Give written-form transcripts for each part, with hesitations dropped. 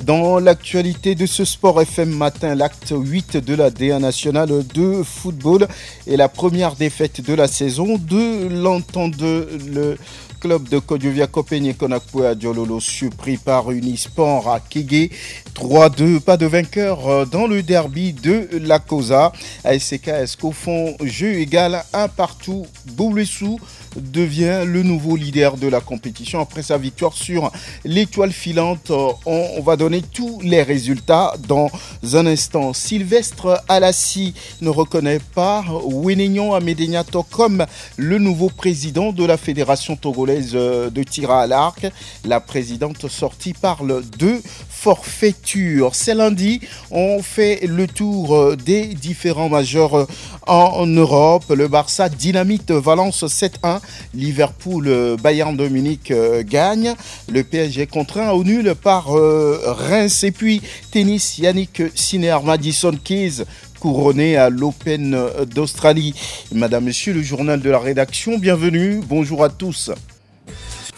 Dans l'actualité de ce Sport FM matin, l'acte 8 de la DA nationale de football et la première défaite de la saison de l'entente le club de Kodjovia Kopegné Konakwe à Diololo surpris par Unisport à Kégué 3-2, pas de vainqueur dans le derby de la Cosa. ASK Esco font jeu égal 1 partout. Boulessou devient le nouveau leader de la compétition après sa victoire sur l'étoile filante. On va donner tous les résultats dans un instant. Sylvestre Alassi ne reconnaît pas Wenignon Amédéniato comme le nouveau président de la fédération togolaise de tir à l'arc. La présidente sortie parle de forfaiture. C'est lundi, on fait le tour des différents majeurs en Europe. Le Barça dynamite Valence 7-1. Liverpool, Bayern de Munich gagne. Le PSG contraint au nul par Reims. Et puis tennis, Yannick Sinner, Madison Keys couronné à l'Open d'Australie. Madame, Monsieur, le journal de la rédaction, bienvenue. Bonjour à tous.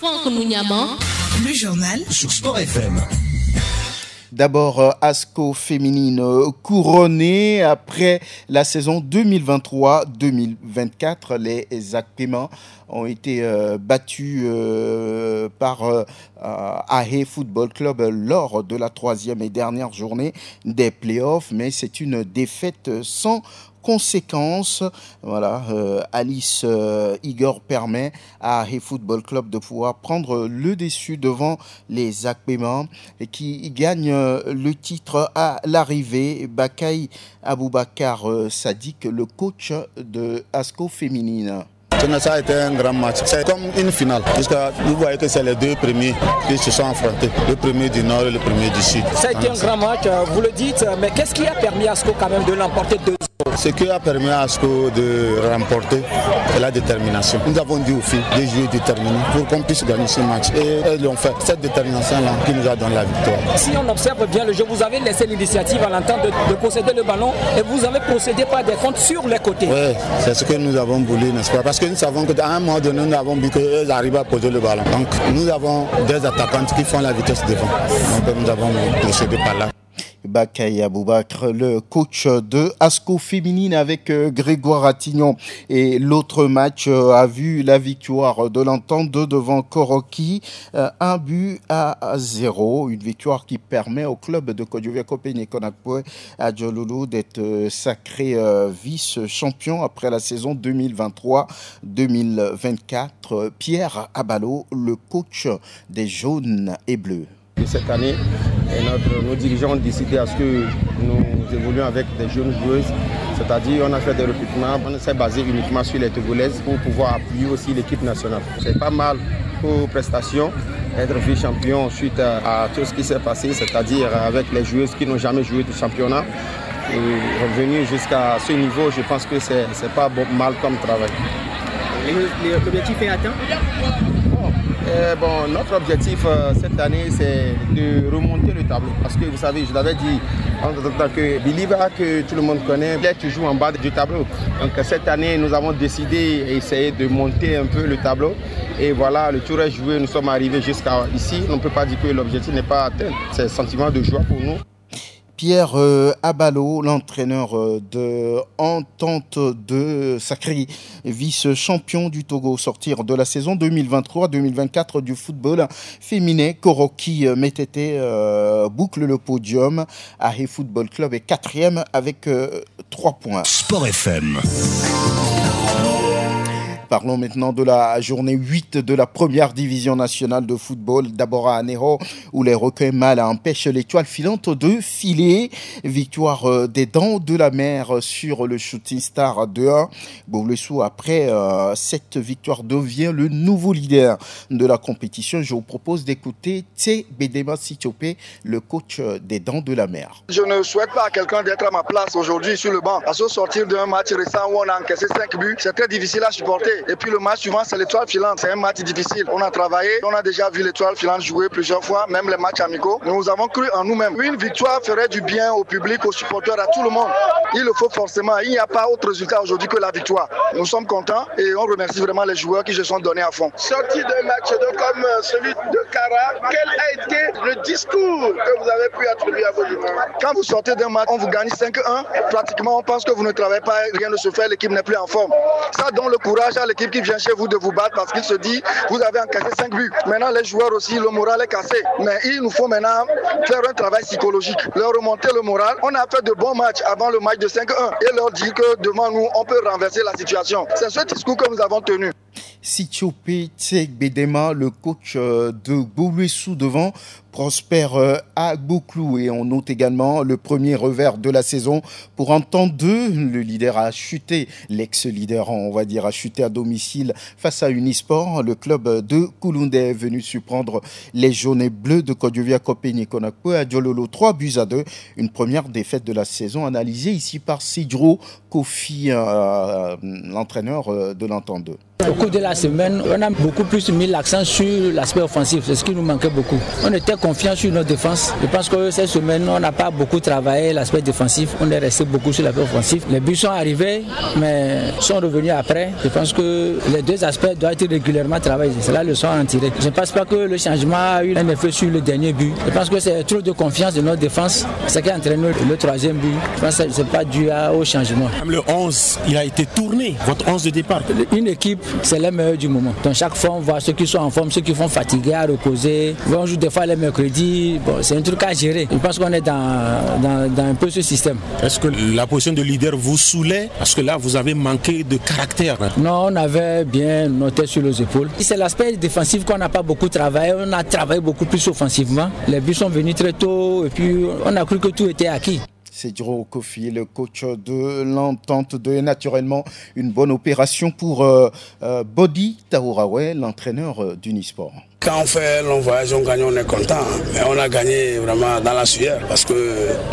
Le journal sur Sport FM. D'abord, ASCO féminine couronnée après la saison 2023-2024. Les Acpéments ont été battus par Ahé Football Club lors de la 3e et dernière journée des playoffs. Mais c'est une défaite sans conséquence. Voilà, Alice Igor permet à Ahé Football Club de pouvoir prendre le dessus devant les Acpéments qui gagnent le titre à l'arrivée. Bakay Aboubakar Sadik, le coach de ASCO féminine. Ça a été un grand match. C'est comme une finale. Vous voyez que c'est les deux premiers qui se sont affrontés. Le premier du Nord et le premier du Sud. C'est un grand match, vous le dites, mais qu'est-ce qui a permis à ASCO quand même de l'emporter 2-0? Ce qui a permis à ASCO de remporter, c'est la détermination. Nous avons dit aux filles de jouer déterminé pour qu'on puisse gagner ce match. Et elles l'ont fait. Cette détermination-là qui nous a donné la victoire. Si on observe bien le jeu, vous avez laissé l'initiative à l'entente de posséder le ballon et vous avez procédé par des comptes sur les côtés. Oui, c'est ce que nous avons voulu, n'est-ce pas? Parce que nous savons qu'à un moment donné, nous avons vu qu'elles arrivent à poser le ballon. Donc nous avons des attaquantes qui font la vitesse devant. Donc nous avons procédé par là. Bakay Aboubakar, le coach de ASCO féminine avec Grégoire Attignon. Et l'autre match a vu la victoire de l'entente devant Koroki, 1-0. Une victoire qui permet au club de Kodjovia Kopegné Konakwe à Diololo d'être sacré vice-champion après la saison 2023-2024. Pierre Abalo, le coach des jaunes et bleus. Cette année, nos dirigeants ont décidé à ce que nous évoluions avec des jeunes joueuses, c'est-à-dire on a fait des recrutements, on s'est basé uniquement sur les Togolaises pour pouvoir appuyer aussi l'équipe nationale. C'est pas mal pour prestations, être vice-champion suite à tout ce qui s'est passé, c'est-à-dire avec les joueuses qui n'ont jamais joué de championnat. Et revenir jusqu'à ce niveau, je pense que c'est pas mal comme travail. L'objectif est atteint? Notre objectif cette année, c'est de remonter le tableau. Parce que vous savez, je l'avais dit en tant que Biliva, que tout le monde connaît, il est toujours en bas du tableau. Donc cette année, nous avons décidé d'essayer de monter un peu le tableau. Et voilà, le tour est joué, nous sommes arrivés jusqu'à ici. On ne peut pas dire que l'objectif n'est pas atteint. C'est un sentiment de joie pour nous. Pierre Abalo, l'entraîneur de Entente de Sacré, vice-champion du Togo, sortir de la saison 2023-2024 du football féminin. Koroki Métété boucle le podium. Ahé Football Club est 4e avec 3 points. Sport FM. Parlons maintenant de la journée 8 de la première division nationale de football. D'abord à Anéro, où les requins mâles empêchent l'étoile filante de filer. Victoire des Dents de la Mer sur le Shooting Star 2-1. Boulessou, après cette victoire, devient le nouveau leader de la compétition. Je vous propose d'écouter Tse Bedema Sitiopé, le coach des Dents de la Mer. Je ne souhaite pas à quelqu'un d'être à ma place aujourd'hui sur le banc. Parce que sortir d'un match récent où on a encaissé 5 buts, c'est très difficile à supporter. Et puis le match suivant, c'est l'Étoile filante. C'est un match difficile. On a travaillé, on a déjà vu l'Étoile filante jouer plusieurs fois, même les matchs amicaux. Nous avons cru en nous-mêmes. Une victoire ferait du bien au public, aux supporters, à tout le monde. Il le faut forcément. Il n'y a pas autre résultat aujourd'hui que la victoire. Nous sommes contents et on remercie vraiment les joueurs qui se sont donnés à fond. Sorti d'un match comme celui de Kara, quel a été le discours que vous avez pu attribuer à vos joueurs? Quand vous sortez d'un match, on vous gagne 5-1. Pratiquement, on pense que vous ne travaillez pas, rien ne se fait, l'équipe n'est plus en forme. Ça donne le courage à l'équipe qui vient chez vous de vous battre parce qu'il se dit, vous avez encaissé 5 buts. Maintenant, les joueurs aussi, le moral est cassé. Mais il nous faut maintenant faire un travail psychologique, leur remonter le moral. On a fait de bons matchs avant le match de 5-1 et leur dire que devant nous, on peut renverser la situation. C'est ce discours que nous avons tenu. Sithiopé Tsek-Bedema, le coach de Goulouessou devant Prosper Agboklou. Et on note également le premier revers de la saison pour Entente 2. Le leader a chuté, l'ex-leader on va dire, a chuté à domicile face à Unisport. Le club de Kouloundé est venu surprendre les jaunes et bleus de Kodjovia Kopeni Konakpo à Djololo 3-2. Une première défaite de la saison analysée ici par Sidro Kofi, l'entraîneur de l'Entente 2. Au cours de la semaine, on a beaucoup plus mis l'accent sur l'aspect offensif, c'est ce qui nous manquait beaucoup. On était confiants sur notre défense. Je pense que cette semaine, on n'a pas beaucoup travaillé l'aspect défensif, on est resté beaucoup sur l'aspect offensif. Les buts sont arrivés, mais sont revenus après. Je pense que les deux aspects doivent être régulièrement travaillés. C'est la leçon à en tirer. Je ne pense pas que le changement a eu un effet sur le dernier but. Je pense que c'est trop de confiance de notre défense, ce qui a entraîné le troisième but. Je pense que ce n'est pas dû au changement. Le 11, il a été tourné, votre 11 de départ. Une équipe, c'est les meilleurs du moment. Donc chaque fois, on voit ceux qui sont en forme, ceux qui font fatiguer, à reposer. On joue des fois les mercredis. Bon, c'est un truc à gérer. Je pense qu'on est dans un peu ce système. Est-ce que la position de leader vous saoulait? Parce que là, vous avez manqué de caractère. Non, on avait bien noté sur les épaules. C'est l'aspect défensif qu'on n'a pas beaucoup travaillé. On a travaillé beaucoup plus offensivement. Les buts sont venus très tôt et puis on a cru que tout était acquis. C'est Sidro Kofi, le coach de l'Entente 2. Et naturellement, une bonne opération pour Bodi Taouraoué, l'entraîneur d'Unisport. Quand on fait un long voyage, on gagne, on est content. Mais on a gagné vraiment dans la sueur parce que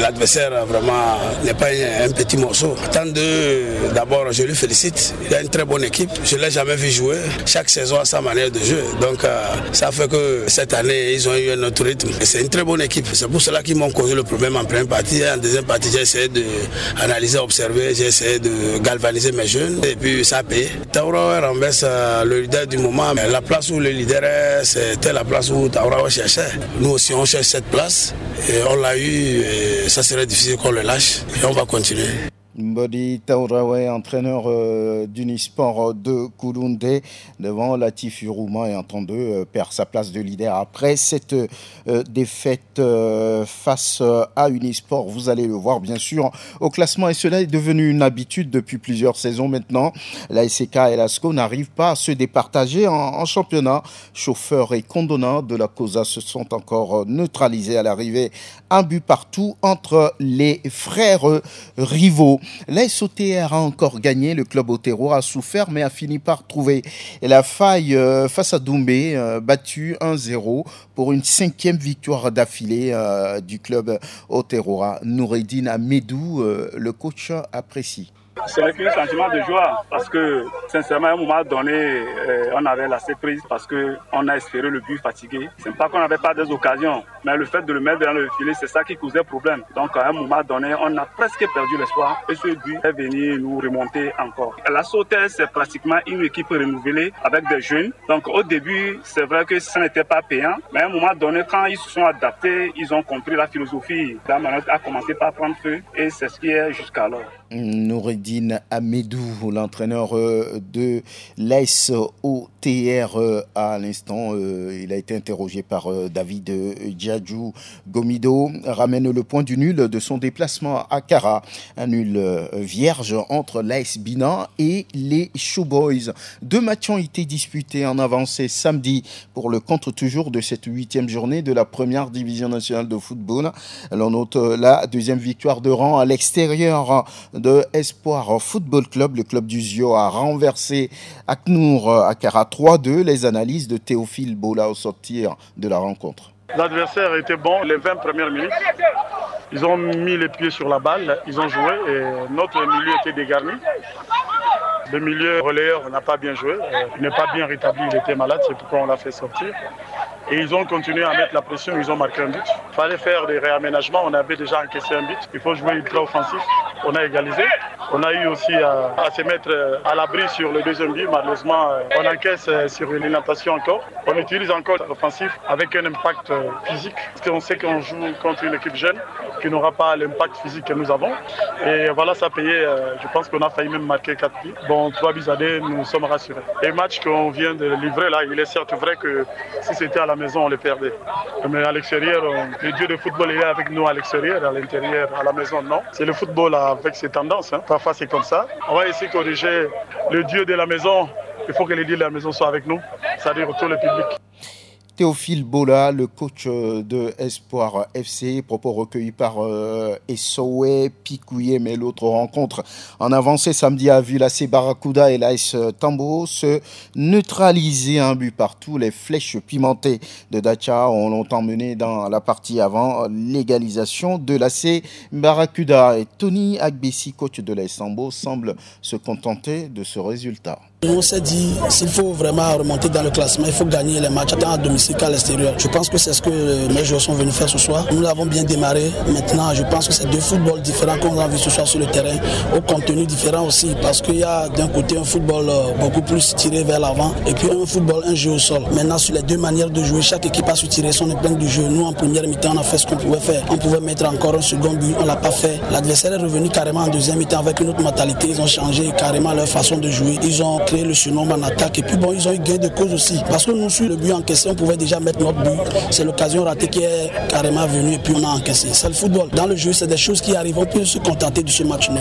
l'adversaire vraiment n'est pas un petit morceau. Entente 2, d'abord, je lui félicite. Il a une très bonne équipe. Je ne l'ai jamais vu jouer. Chaque saison a sa manière de jouer. Donc ça fait que cette année, ils ont eu un autre rythme. Et c'est une très bonne équipe. C'est pour cela qu'ils m'ont causé le problème en première partie. En deuxième partie, j'ai essayé d'analyser, observer. J'ai essayé de galvaniser mes jeunes. Et puis ça a payé. Taouraoué renverse le leader du moment. Mais la place où le leader est, c'était la place où Taouraoué cherchait. Nous aussi, on cherche cette place. Et on l'a eu. Et ça serait difficile qu'on le lâche. Et on va continuer. Bodi Taouraoué, entraîneur d'Unisport de Kouloundé, devant Latif Urouma et Entente 2 perd sa place de leader après cette défaite face à Unisport. Vous allez le voir bien sûr au classement et cela est devenu une habitude depuis plusieurs saisons maintenant. La SCK et l'ASCO n'arrivent pas à se départager en championnat. Chauffeur et Condona de la COSA se sont encore neutralisés à l'arrivée. Un but partout entre les frères rivaux. L'AS OTR a encore gagné, le club Otero a souffert mais a fini par trouver la faille face à Doumbé, battu 1-0 pour une 5e victoire d'affilée du club Otero. Noureddine Amedou, le coach, apprécie. C'est un sentiment de joie parce que sincèrement à un moment donné on avait laissé prise parce qu'on a espéré le but fatigué. C'est pas qu'on n'avait pas des occasions, mais le fait de le mettre dans le filet, c'est ça qui causait problème. Donc à un moment donné, on a presque perdu l'espoir et ce but est venu nous remonter encore. La Sauterre, c'est pratiquement une équipe renouvelée avec des jeunes. Donc au début, c'est vrai que ça n'était pas payant, mais à un moment donné, quand ils se sont adaptés, ils ont compris la philosophie. La manette a commencé par prendre feu et c'est ce qui est jusqu'alors. Noureddine Amedou, l'entraîneur de l'AS OTR à l'instant, il a été interrogé par David Djadjou Gomido, ramène le point du nul de son déplacement à Kara, un nul vierge entre l'AS Bina et les Showboys. 2 matchs ont été disputés en avancée samedi pour le compte toujours de cette 8e journée de la première division nationale de football. On note la 2e victoire de rang à l'extérieur de Espoir Football Club. Le club du Zio a renversé Aknour à Kara 3-2. Les analyses de Théophile Bola au sortir de la rencontre. L'adversaire était bon les 20 premières minutes. Ils ont mis les pieds sur la balle, ils ont joué et notre milieu était dégarni. Le milieu relayeur n'a pas bien joué, il n'est pas bien rétabli, il était malade, c'est pourquoi on l'a fait sortir. Et ils ont continué à mettre la pression, ils ont marqué un but. Il fallait faire des réaménagements, on avait déjà encaissé un but. Il faut jouer ultra offensif, on a égalisé. On a eu aussi à se mettre à l'abri sur le deuxième but. Malheureusement, on encaisse sur une natation encore. On utilise encore l'offensif avec un impact physique. Parce qu'on sait qu'on joue contre une équipe jeune qui n'aura pas l'impact physique que nous avons. Et voilà, ça a payé. Je pense qu'on a failli même marquer 4 buts. Bon, 3 buts à 2, nous sommes rassurés. Les matchs qu'on vient de livrer là, il est certes vrai que si c'était à la maison, on les perdait. Mais à l'extérieur, le dieu de football il est avec nous à l'extérieur, à l'intérieur, à la maison, non. C'est le football avec ses tendances. Parfois, c'est comme ça. On va essayer de corriger le dieu de la maison. Il faut que les dieux de la maison soient avec nous, c'est-à-dire tout le public. Théophile Bola, le coach de Espoir FC, propos recueillis par Essowe Pikouye, mais l'autre rencontre en avancée samedi a vu l'AS Barracuda et l'AS Tambo se neutraliser un but partout. Les flèches pimentées de Dacha ont longtemps mené dans la partie avant l'égalisation de l'AS Barracuda. Et Tony Agbessi, coach de l'AS Tambo, semble se contenter de ce résultat. On s'est dit, s'il faut vraiment remonter dans le classement, il faut gagner les matchs tant à domicile qu'à l'extérieur. Je pense que c'est ce que mes joueurs sont venus faire ce soir. Nous l'avons bien démarré. Maintenant, je pense que c'est deux footballs différents qu'on a vu ce soir sur le terrain, au contenu différent aussi, parce qu'il y a d'un côté un football beaucoup plus tiré vers l'avant, et puis un football, un jeu au sol. Maintenant, sur les deux manières de jouer, chaque équipe a su tirer son épingle du jeu. Nous, en première mi-temps, on a fait ce qu'on pouvait faire. On pouvait mettre encore un second but, on ne l'a pas fait. L'adversaire est revenu carrément en deuxième mi-temps avec une autre mentalité. Ils ont changé carrément leur façon de jouer. Ils ont créé le surnombre en attaque et puis bon, ils ont eu gain de cause aussi. Parce que nous, sur le but encaissé, on pouvait déjà mettre notre but. C'est l'occasion ratée qui est carrément venue et puis on a encaissé. C'est le football. Dans le jeu, c'est des choses qui arrivent. On peut se contenter de ce match nul.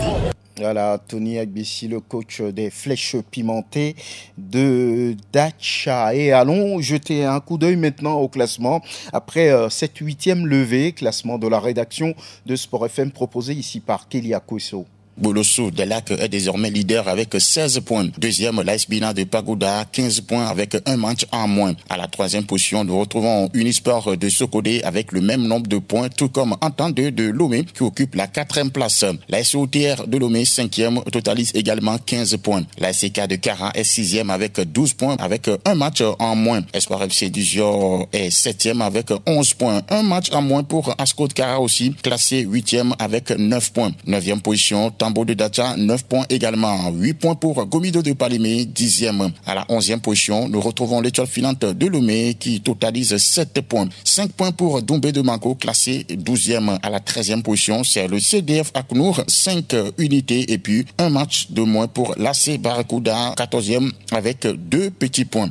Voilà, Tony Agbessi, le coach des flèches pimentées de Dacha. Et allons jeter un coup d'œil maintenant au classement. Après cette 8e levée, classement de la rédaction de Sport FM proposé ici par Kélia Kosso. Bolosso de Lac est désormais leader avec 16 points. Deuxième, l'AS Bina de Pagoda, 15 points avec un match en moins. À la troisième position, nous retrouvons Unisport de Sokodé avec le même nombre de points, tout comme Entendeux de Lomé qui occupe la 4e place. L'AS OTR de Lomé, 5e, totalise également 15 points. L'ASK de Kara est 6e avec 12 points avec un match en moins. Espoir FC d'Uzior est 7e avec 11 points. Un match en moins pour Asco de Kara aussi, classé 8e avec 9 points. 9e position, Tambo de Dacha, 9 points également. 8 points pour Gomido de Palimé, 10e. À la 11e position, nous retrouvons l'étoile filante de Lomé qui totalise 7 points. 5 points pour Doumbé de Mango, classé 12e. À la 13e position, c'est le CDF Aknour, 5 unités et puis un match de moins pour l'AC Barracuda, 14e avec 2 petits points.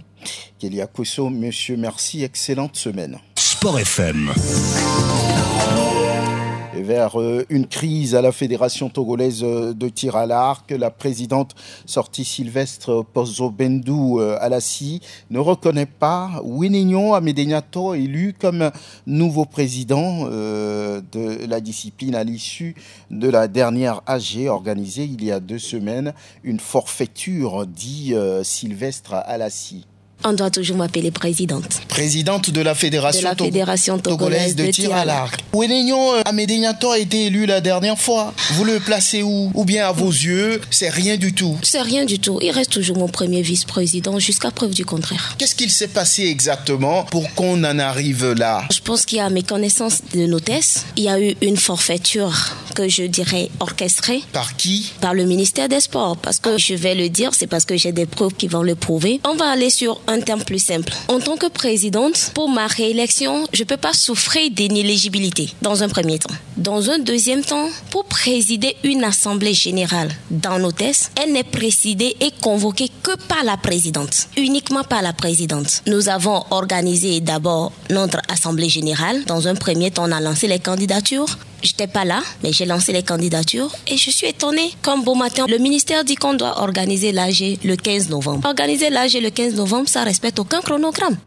Kélia Kosso, monsieur, merci, excellente semaine. Sport FM. Et vers une crise à la Fédération togolaise de tir à l'arc, la présidente sortie Sylvestre Pozo-Bendou Alassi ne reconnaît pas Winignon Amedegnato, élu comme nouveau président de la discipline à l'issue de la dernière AG organisée il y a 2 semaines. Une forfaiture, dit Sylvestre Alassi. On doit toujours m'appeler présidente. Présidente de la Fédération togolaise de tir à l'arc. Winignon Amedegnato a été élu la dernière fois. Vous le placez où? Ou bien à vos yeux, c'est rien du tout? C'est rien du tout. Il reste toujours mon premier vice-président jusqu'à preuve du contraire. Qu'est-ce qu'il s'est passé exactement pour qu'on en arrive là? Je pense qu'il y a méconnaissance de noblesse. Il y a eu une forfaiture que je dirais orchestrée. Par qui? Par le ministère des Sports. Parce que je vais le dire, c'est parce que j'ai des preuves qui vont le prouver. On va aller sur un terme plus simple. En tant que présidente, pour ma réélection, je ne peux pas souffrir d'inéligibilité dans un premier temps. Dans un deuxième temps, pour présider une assemblée générale dans nos tests, elle n'est présidée et convoquée que par la présidente, uniquement par la présidente. Nous avons organisé d'abord notre assemblée générale. Dans un premier temps, on a lancé les candidatures. J'étais pas là, mais j'ai lancé les candidatures et je suis étonnée. Comme beau matin, le ministère dit qu'on doit organiser l'AG le 15 novembre. Organiser l'AG le 15 novembre, ça respecte aucun chronogramme.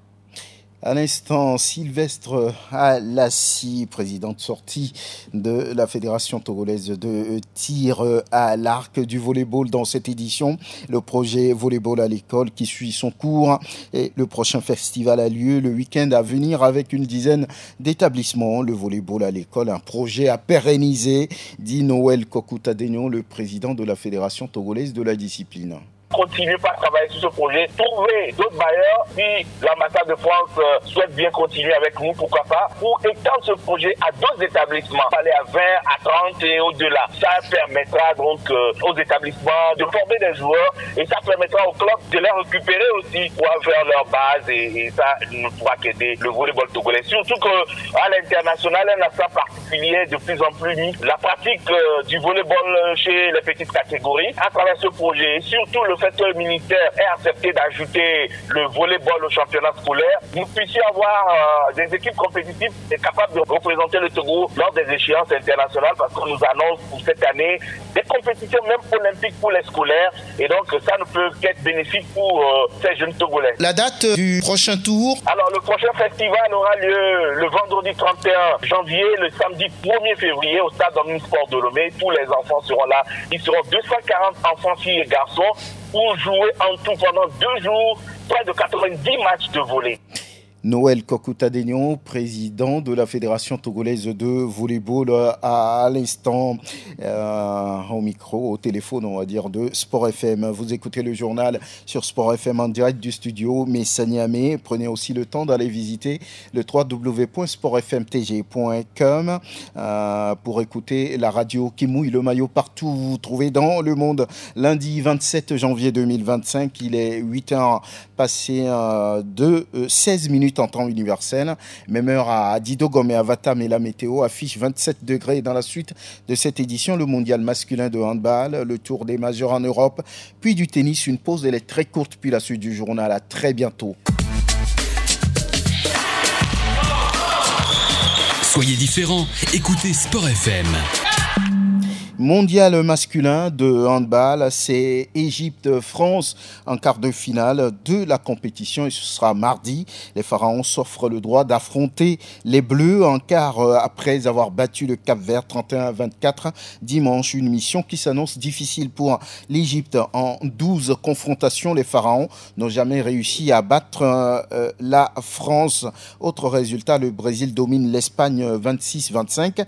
À l'instant, Sylvestre Alassi, présidente sortie de la Fédération togolaise de tir à l'arc du volleyball dans cette édition. Le projet volleyball à l'école qui suit son cours et le prochain festival a lieu le week-end à venir avec une dizaine d'établissements. Le volleyball à l'école, un projet à pérenniser, dit Noël Kokutadegno, le président de la Fédération togolaise de la discipline. continuer par travailler sur ce projet, trouver d'autres bailleurs. Si l'ambassade de France souhaite bien continuer avec nous, pourquoi pas, pour étendre ce projet à d'autres établissements, aller à 20, à 30 et au-delà. Ça permettra donc aux établissements de former des joueurs et ça permettra aux clubs de les récupérer aussi pour faire leur base et ça ne pourra qu'aider le volleyball togolais. Surtout qu'à l'international, un aspect particulier de plus en plus mis la pratique du volleyball chez les petites catégories à travers ce projet. Et surtout le fait que le ministère ait accepté d'ajouter le volleyball au championnat scolaire, nous puissions avoir des équipes compétitives et capables de représenter le Togo lors des échéances internationales parce qu'on nous annonce pour cette année des compétitions même olympiques pour les scolaires et donc ça ne peut qu'être bénéfique pour ces jeunes Togolais. La date du prochain tour? Alors le prochain festival aura lieu le vendredi 31 janvier, le samedi 1er février au stade Omnisport de Lomé. Tous les enfants seront là. Ils seront 240 enfants, filles et garçons pour jouer en tout pendant 2 jours, près de 90 matchs de volley. Noël Kokoutadenion, président de la Fédération togolaise de volleyball, à l'instant au micro, au téléphone, on va dire, de Sport FM. Vous écoutez le journal sur Sport FM en direct du studio Messaniamé. Prenez aussi le temps d'aller visiter le www.sportfmtg.com pour écouter la radio qui mouille le maillot partout où vous trouvez dans le monde. Lundi 27 janvier 2025, il est 8h passé de 16 minutes en temps universel. Même heure à Didogom et à Vatam et la météo affiche 27 degrés. Dans la suite de cette édition, le mondial masculin de handball, le tour des majeurs en Europe, puis du tennis. Une pause, elle est très courte, puis la suite du journal. À très bientôt. Soyez différents, écoutez Sport FM. Mondial masculin de handball, c'est Égypte-France en quart de finale de la compétition et ce sera mardi. Les Pharaons s'offrent le droit d'affronter les Bleus en quart après avoir battu le Cap-Vert 31-24 dimanche. Une mission qui s'annonce difficile pour l'Égypte. En 12 confrontations, les Pharaons n'ont jamais réussi à battre la France. Autre résultat, le Brésil domine l'Espagne 26-25,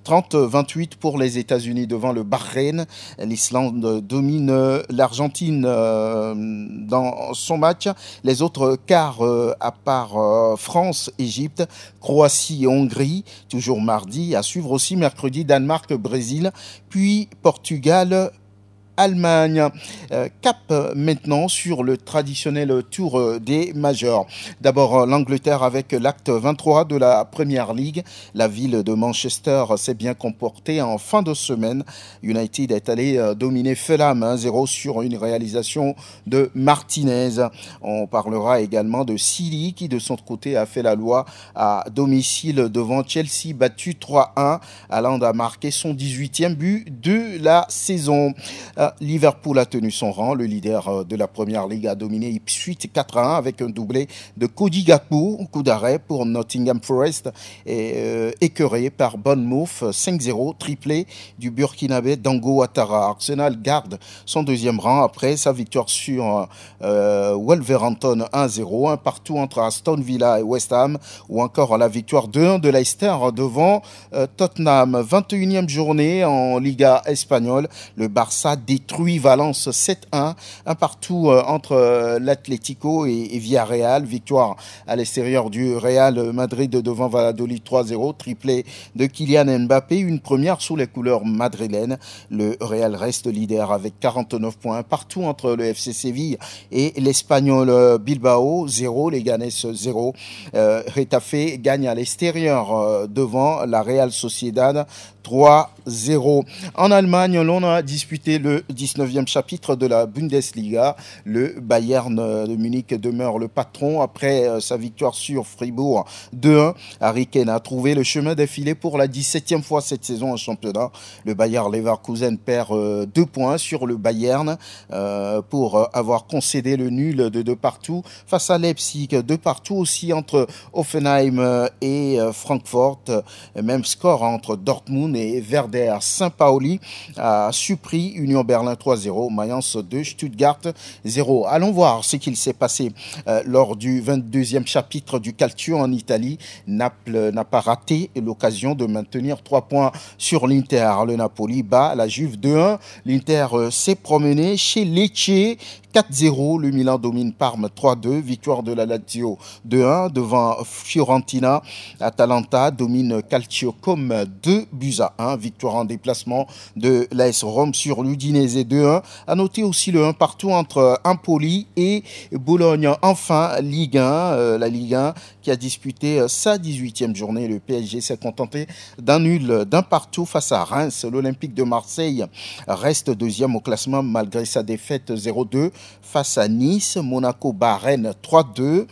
30-28 pour les États-Unis devant le Bahreïn. L'Islande domine l'Argentine dans son match. Les autres quarts, à part France, Égypte, Croatie et Hongrie, toujours mardi. À suivre aussi mercredi, Danemark, Brésil, puis Portugal, Allemagne. Cap maintenant sur le traditionnel tour des majors. D'abord l'Angleterre avec l'acte 23 de la Premier League. La ville de Manchester s'est bien comportée en fin de semaine. United est allé dominer Fulham 1-0 sur une réalisation de Martinez. On parlera également de City qui de son côté a fait la loi à domicile devant Chelsea battu 3-1. Haaland a marqué son 18e but de la saison. Liverpool a tenu son rang. Le leader de la Premier League a dominé Ipswich 4-1 avec un doublé de Cody Gakpo. Coup d'arrêt pour Nottingham Forest et écœuré par Bournemouth 5-0. Triplé du Burkinabé Dango Ouattara. Arsenal garde son deuxième rang après sa victoire sur Wolverhampton 1-0. Un partout entre Aston Villa et West Ham ou encore la victoire 2-1 de Leicester devant Tottenham. 21e journée en Liga espagnole. Le Barça détruit Valence 7-1, un partout entre l'Atlético et Villarreal. Victoire à l'extérieur du Real Madrid devant Valladolid 3-0. Triplé de Kylian Mbappé, une première sous les couleurs madrilènes. Le Real reste leader avec 49 points. Partout entre le FC Séville et l'Espagnol Bilbao 0, les Ganes 0. Retafe gagne à l'extérieur devant la Real Sociedad 3-0. En Allemagne, l'on a disputé le 19e chapitre de la Bundesliga. Le Bayern de Munich demeure le patron après sa victoire sur Fribourg 2-1. Harry Kane a trouvé le chemin défilé pour la 17e fois cette saison en championnat. Le Bayer Leverkusen perd 2 points sur le Bayern pour avoir concédé le nul de 2 partout face à Leipzig. 2 partout aussi entre Hoffenheim et Francfort. Même score entre Dortmund et Werder Saint-Pauli. À Supri, Union Berlin 3-0, Mayence 2, Stuttgart 0. Allons voir ce qu'il s'est passé lors du 22e chapitre du Calcio en Italie. Naples n'a pas raté l'occasion de maintenir 3 points sur l'Inter. Le Napoli bat la Juve 2-1. L'Inter s'est promené chez Lecce 4-0. Le Milan domine Parme 3-2. Victoire de la Lazio 2-1 devant Fiorentina. Atalanta domine Calciocom 2-1. Victoire en déplacement de l'AS Rome sur l'Udinese 2-1. À noter aussi le 1 partout entre Empoli et Bologne. Enfin, Ligue 1, la Ligue 1 qui a disputé sa 18e journée. Le PSG s'est contenté d'un nul d'un partout face à Reims. L'Olympique de Marseille reste deuxième au classement malgré sa défaite 0-2 face à Nice. Monaco bat Rennes 3-2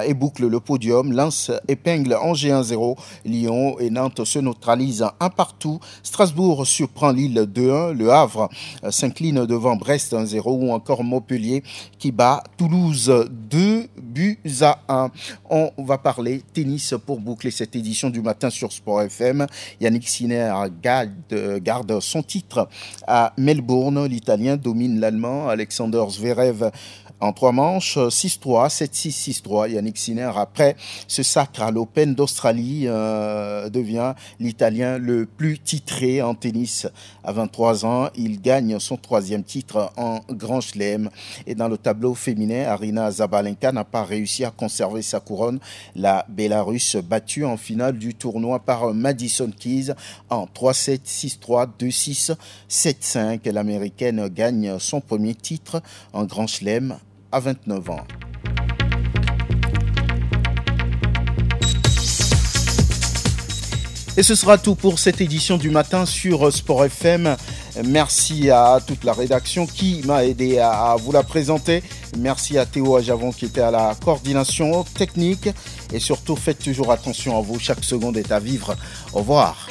et boucle le podium. Lens épingle Angers 1-0. Lyon et Nantes se neutralisent un partout. Strasbourg surprend Lille 2-1. Le Havre s'incline devant Brest 1-0 ou encore Montpellier qui bat Toulouse 2-1. On va parler tennis pour boucler cette édition du matin sur Sport FM. Yannick Sinner garde son titre à Melbourne. L'Italien domine l'Allemand Alexander Zverev en 3 manches, 6-3, 7-6, 6-3. Yannick Sinner, après ce sacre à l'Open d'Australie, devient l'Italien le plus titré en tennis à 23 ans. Il gagne son 3e titre en Grand Chelem. Et dans le tableau féminin, Aryna Zabalenka n'a pas réussi à conserver sa couronne. La Bélarusse battue en finale du tournoi par Madison Keys en 3-7, 6-3, 2-6, 7-5. L'Américaine gagne son premier titre en Grand Chelem à 29 ans. Et ce sera tout pour cette édition du matin sur Sport FM. Merci à toute la rédaction qui m'a aidé à vous la présenter. Merci à Théo Ajavon qui était à la coordination technique. Et surtout, faites toujours attention à vous. Chaque seconde est à vivre. Au revoir.